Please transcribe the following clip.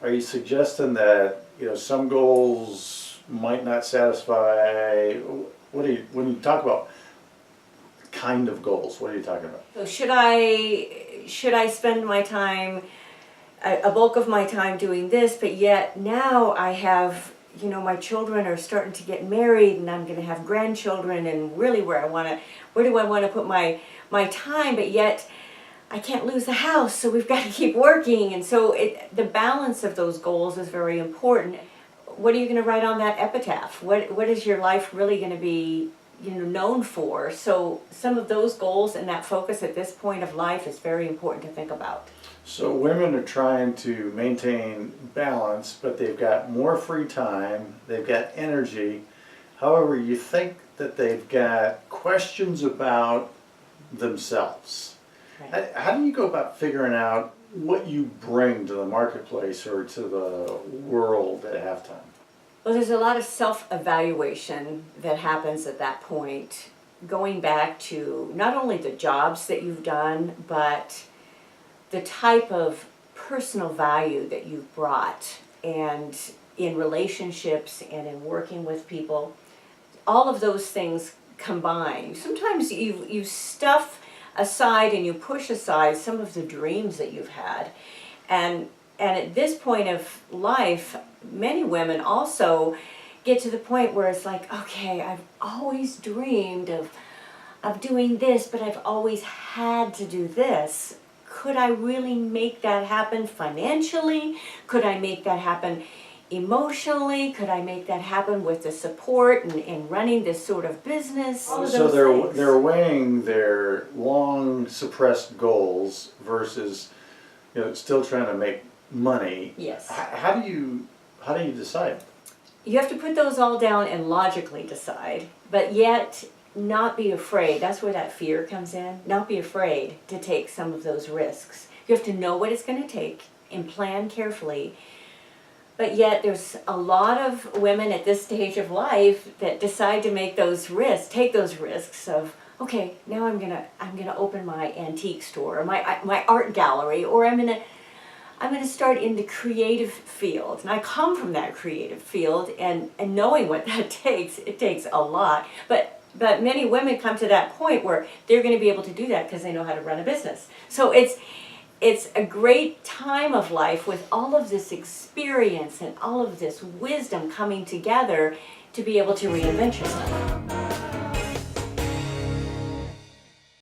Are you suggesting that, some goals might not satisfy? When you talk about kind of goals, what are you talking about? So should I spend my time, a bulk of my time doing this, but yet now I have, my children are starting to get married and I'm going to have grandchildren, and really where do I want to put my time, but yet I can't lose the house, so we've got to keep working. And so the balance of those goals is very important. What are you going to write on that epitaph? What is your life really going to be known for? So some of those goals and that focus at this point of life is very important to think about. So women are trying to maintain balance, but they've got more free time, they've got energy. However, you think that they've got questions about themselves. Right. How do you go about figuring out what you bring to the marketplace or to the world at halftime? Well, there's a lot of self-evaluation that happens at that point, going back to not only the jobs that you've done, but the type of personal value that you've brought, and in relationships and in working with people. All of those things combine. Sometimes you stuff aside and you push aside some of the dreams that you've had. And at this point of life, many women also get to the point where it's like, okay, I've always dreamed of doing this, but I've always had to do this. Could I really make that happen financially? Could I make that happen emotionally? Could I make that happen with the support and running this sort of business? All of So those things. they're weighing their long suppressed goals versus still trying to make money. Yes. How do you decide? You have to put those all down and logically decide, but yet not be afraid. That's where that fear comes in. Not be afraid to take some of those risks. You have to know what it's going to take and plan carefully. But yet there's a lot of women at this stage of life that decide to make those risks, take those risks of, okay, now I'm gonna open my antique store or my art gallery, or I'm gonna start in the creative field. And I come from that creative field, and knowing what that takes, it takes a lot. But many women come to that point where they're going to be able to do that because they know how to run a business. So it's a great time of life with all of this experience and all of this wisdom coming together to be able to reinvent yourself.